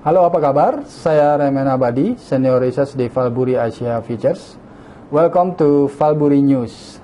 Halo, apa kabar? Saya Remen Abadi, Senior Research di Valbury Asia Futures. Welcome to Valbury News.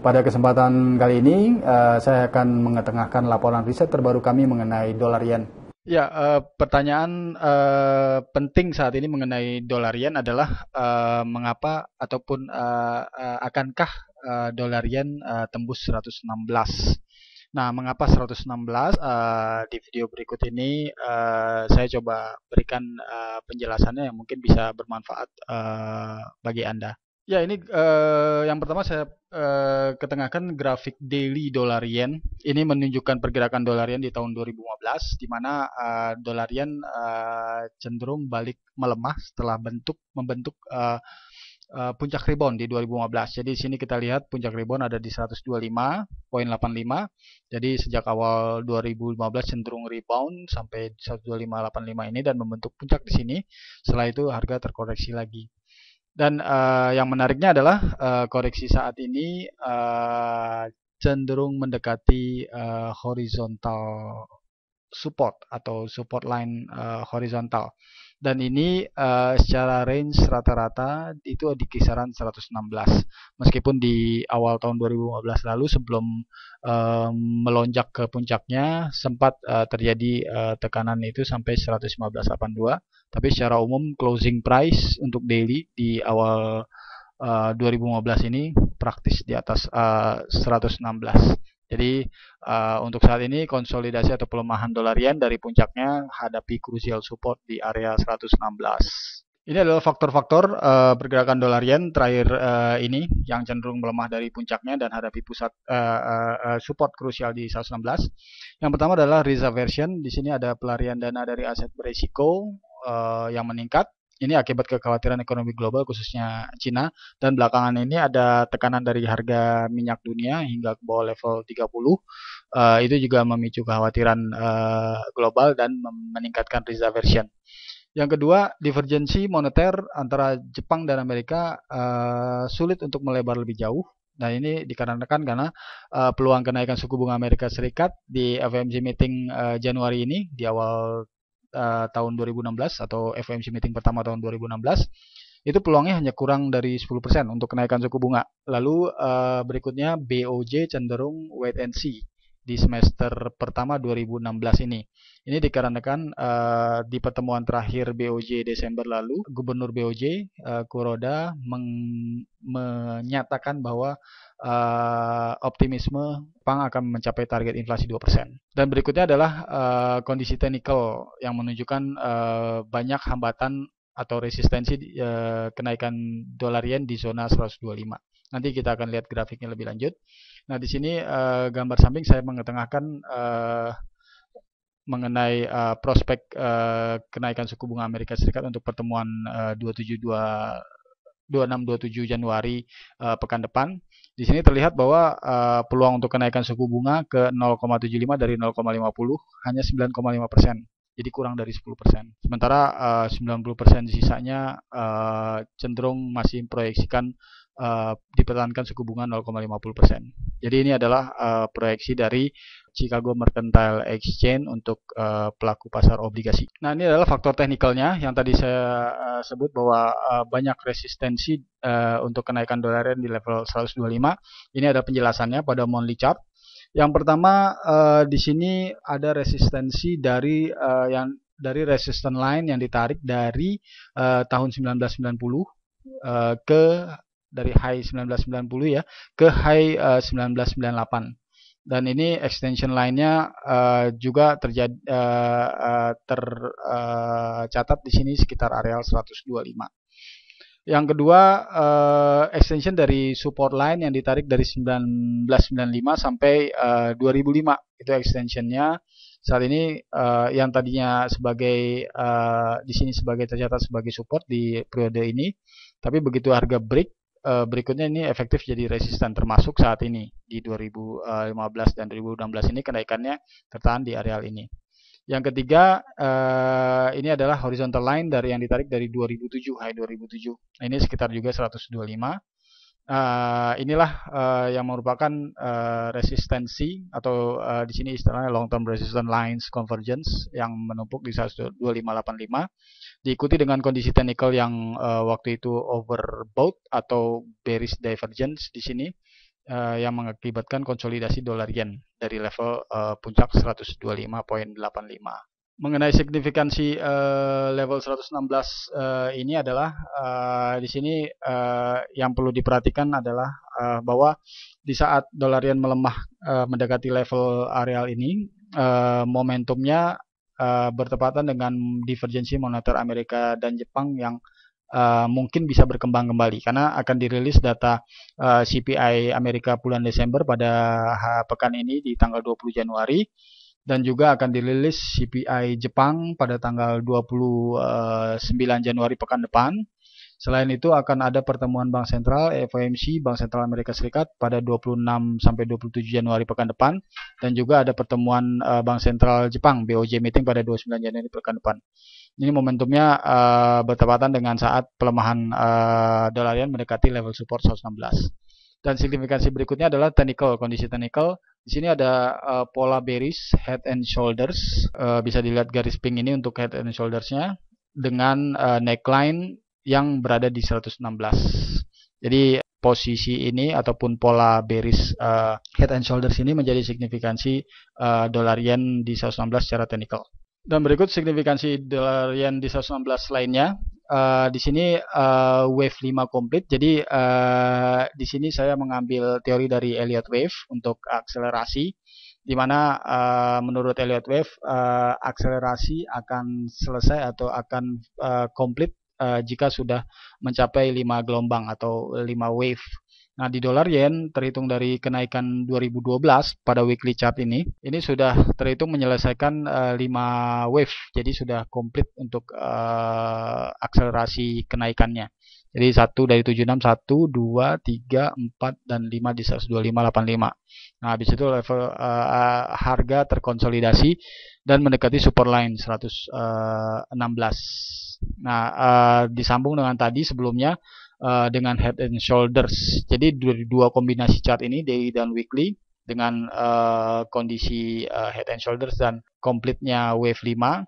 Pada kesempatan kali ini, saya akan mengetengahkan laporan riset terbaru kami mengenai dolar yen. Ya, pertanyaan penting saat ini mengenai dolar yen adalah mengapa ataupun akankah dolar yen tembus 116. Nah, mengapa 116? Di video berikut ini saya coba berikan penjelasannya yang mungkin bisa bermanfaat bagi Anda. Ya, ini yang pertama saya ketengahkan grafik daily dolar yen. Ini menunjukkan pergerakan dolar yen di tahun 2015, di mana dolar yen cenderung balik melemah setelah membentuk puncak rebound di 2015. Jadi di sini kita lihat puncak rebound ada di 125.85. Jadi sejak awal 2015 cenderung rebound sampai 125.85 ini dan membentuk puncak di sini. Setelah itu harga terkoreksi lagi. Dan yang menariknya adalah koreksi saat ini cenderung mendekati horizontal support atau support line horizontal. Dan ini secara range rata-rata itu di kisaran 116. Meskipun di awal tahun 2015 lalu sebelum melonjak ke puncaknya sempat terjadi tekanan itu sampai 115.82. Tapi secara umum closing price untuk daily di awal 2015 ini praktis di atas 116. Jadi untuk saat ini konsolidasi atau pelemahan dolar yen dari puncaknya hadapi crucial support di area 116. Ini adalah faktor-faktor pergerakan dolar yen terakhir ini yang cenderung melemah dari puncaknya dan hadapi pusat support krusial di 116. Yang pertama adalah risk aversion. Di sini ada pelarian dana dari aset berisiko yang meningkat. Ini akibat kekhawatiran ekonomi global khususnya Cina, dan belakangan ini ada tekanan dari harga minyak dunia hingga ke bawah level 30. Itu juga memicu kekhawatiran global dan meningkatkan risk aversion. Yang kedua, divergensi moneter antara Jepang dan Amerika sulit untuk melebar lebih jauh. Nah, ini dikarenakan karena peluang kenaikan suku bunga Amerika Serikat di FOMC meeting Januari ini di awal tahun 2016 atau FOMC meeting pertama tahun 2016 itu peluangnya hanya kurang dari 10% untuk kenaikan suku bunga. Lalu berikutnya BOJ cenderung wait and see di semester pertama 2016 ini. Ini dikarenakan di pertemuan terakhir BOJ Desember lalu, Gubernur BOJ Kuroda menyatakan bahwa optimisme Jepang akan mencapai target inflasi 2%. Dan berikutnya adalah kondisi teknikal yang menunjukkan banyak hambatan atau resistensi kenaikan dolar yen di zona 125. Nanti kita akan lihat grafiknya lebih lanjut. Nah, di sini gambar samping saya mengetengahkan mengenai prospek kenaikan suku bunga Amerika Serikat untuk pertemuan 26-27 Januari pekan depan. Di sini terlihat bahwa peluang untuk kenaikan suku bunga ke 0,75 dari 0,50 hanya 9,5%. Jadi kurang dari 10%. Sementara 90% sisanya cenderung masih proyeksikan dipertahankan suku bunga 0,50%. Jadi ini adalah proyeksi dari Chicago Mercantile Exchange untuk pelaku pasar obligasi. Nah, ini adalah faktor teknikalnya yang tadi saya sebut bahwa banyak resistensi untuk kenaikan dolar yen di level 125. Ini ada penjelasannya pada monthly chart. Yang pertama di sini ada resistensi dari resistance line yang ditarik dari tahun 1990 ke dari high 1990 ya ke high 1998. Dan ini extension line-nya juga tercatat di sini sekitar areal 125. Yang kedua, extension dari support line yang ditarik dari 1995 sampai 2005. Itu extensionnya saat ini yang tadinya sebagai di sini tercatat sebagai support di periode ini, tapi begitu harga break berikutnya ini efektif jadi resisten, termasuk saat ini di 2015 dan 2016 ini kenaikannya tertahan di areal ini. Yang ketiga ini adalah horizontal line dari yang ditarik dari 2007, high 2007. Ini sekitar juga 125. Inilah yang merupakan resistensi atau di sini istilahnya long term resistance lines convergence yang menumpuk di 12585, diikuti dengan kondisi technical yang waktu itu overbought atau bearish divergence di sini, yang mengakibatkan konsolidasi dolar yen dari level puncak 125.85. Mengenai signifikansi level 116 ini adalah di sini yang perlu diperhatikan adalah bahwa di saat dolar yen melemah mendekati level areal ini, momentumnya bertepatan dengan divergensi moneter Amerika dan Jepang yang mungkin bisa berkembang kembali karena akan dirilis data CPI Amerika bulan Desember pada pekan ini di tanggal 20 Januari. Dan juga akan dirilis CPI Jepang pada tanggal 29 Januari pekan depan. Selain itu akan ada pertemuan Bank Sentral FOMC Bank Sentral Amerika Serikat pada 26 sampai 27 Januari pekan depan, dan juga ada pertemuan Bank Sentral Jepang BOJ meeting pada 29 Januari pekan depan. Ini momentumnya bertepatan dengan saat pelemahan dolar yen mendekati level support 116. Dan signifikansi berikutnya adalah technical, kondisi technical. Di sini ada pola bearish head and shoulders. Bisa dilihat garis pink ini untuk head and shoulders-nya dengan neckline yang berada di 116. Jadi posisi ini ataupun pola bearish head and shoulders ini menjadi signifikansi dolar yen di 116 secara technical. Dan berikut signifikansi dolar yen di 116 lainnya. Di sini wave 5 complete. Jadi di sini saya mengambil teori dari Elliott wave untuk akselerasi, di mana menurut Elliott wave akselerasi akan selesai atau akan complete jika sudah mencapai 5 gelombang atau 5 wave. Nah, di dolar yen terhitung dari kenaikan 2012 pada weekly chart ini sudah terhitung menyelesaikan 5 wave. Jadi sudah komplit untuk akselerasi kenaikannya. Jadi 1 dari 76, 1, 2, 3, 4, dan 5 di 125.85. Nah, habis itu level harga terkonsolidasi dan mendekati support line 116. Nah, disambung dengan tadi sebelumnya dengan head and shoulders. Jadi dari dua kombinasi chart ini, daily dan weekly, dengan kondisi head and shoulders dan komplitnya wave 5,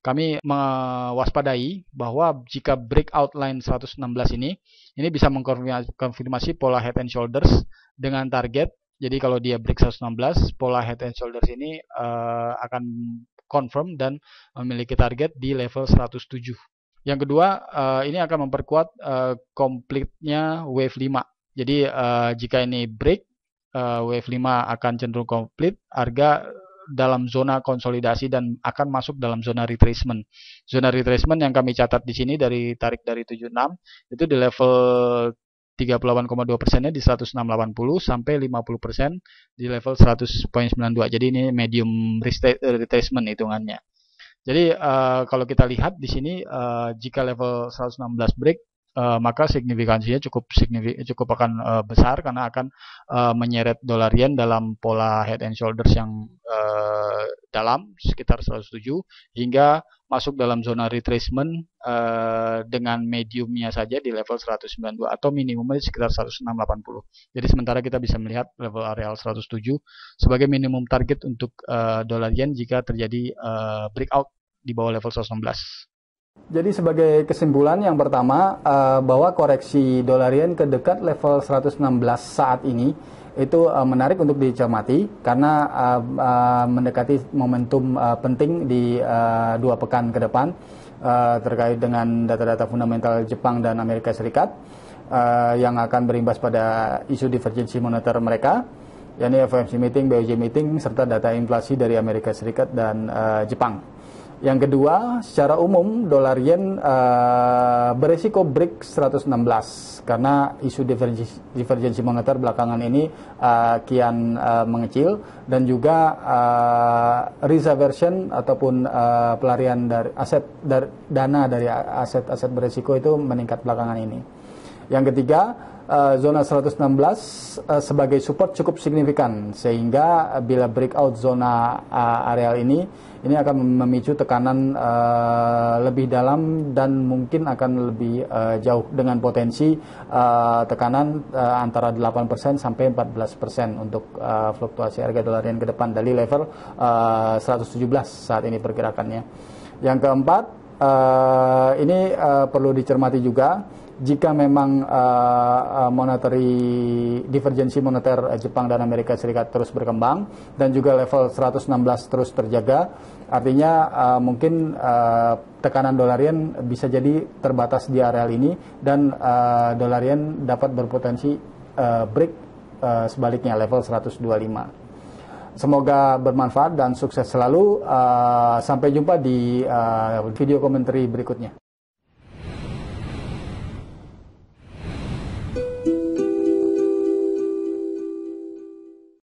kami mewaspadai bahwa jika breakout line 116 ini bisa mengkonfirmasi pola head and shoulders dengan target. Jadi kalau dia break 116, pola head and shoulders ini akan confirm dan memiliki target di level 107. Yang kedua, ini akan memperkuat komplitnya wave 5. Jadi jika ini break, wave 5 akan cenderung komplit, harga dalam zona konsolidasi dan akan masuk dalam zona retracement. Zona retracement yang kami catat di sini tarik dari 76 itu di level 38,2%-nya di 106.80 sampai 50% di level 100.92. Jadi ini medium retracement hitungannya. Jadi kalau kita lihat di sini jika level 116 break, maka signifikansinya cukup akan besar karena akan menyeret dolar yen dalam pola head and shoulders yang dalam sekitar 107 hingga masuk dalam zona retracement dengan mediumnya saja di level 192 atau minimumnya sekitar 106.80. Jadi sementara kita bisa melihat level areal 107 sebagai minimum target untuk dolar yen jika terjadi breakout di bawah level 116. Jadi sebagai kesimpulan yang pertama, bahwa koreksi dolar yen ke dekat level 116 saat ini itu menarik untuk dicermati karena mendekati momentum penting di 2 pekan ke depan terkait dengan data-data fundamental Jepang dan Amerika Serikat yang akan berimbas pada isu divergensi moneter mereka, yakni FOMC meeting, BOJ meeting, serta data inflasi dari Amerika Serikat dan Jepang. Yang kedua, secara umum dolar yen beresiko break 116 karena isu divergensi moneter belakangan ini kian mengecil, dan juga risk aversion ataupun pelarian dari dana dari aset-aset beresiko itu meningkat belakangan ini. Yang ketiga, zona 116 sebagai support cukup signifikan, sehingga bila breakout zona areal ini akan memicu tekanan lebih dalam dan mungkin akan lebih jauh dengan potensi tekanan antara 8% sampai 14% untuk fluktuasi harga dolar yen ke depan dari level 117 saat ini pergerakannya. Yang keempat, ini perlu dicermati juga. Jika memang divergensi moneter Jepang dan Amerika Serikat terus berkembang dan juga level 116 terus terjaga, artinya mungkin tekanan dolar yen bisa jadi terbatas di areal ini dan dolar yen dapat berpotensi break sebaliknya level 125. Semoga bermanfaat dan sukses selalu. Sampai jumpa di video komentari berikutnya.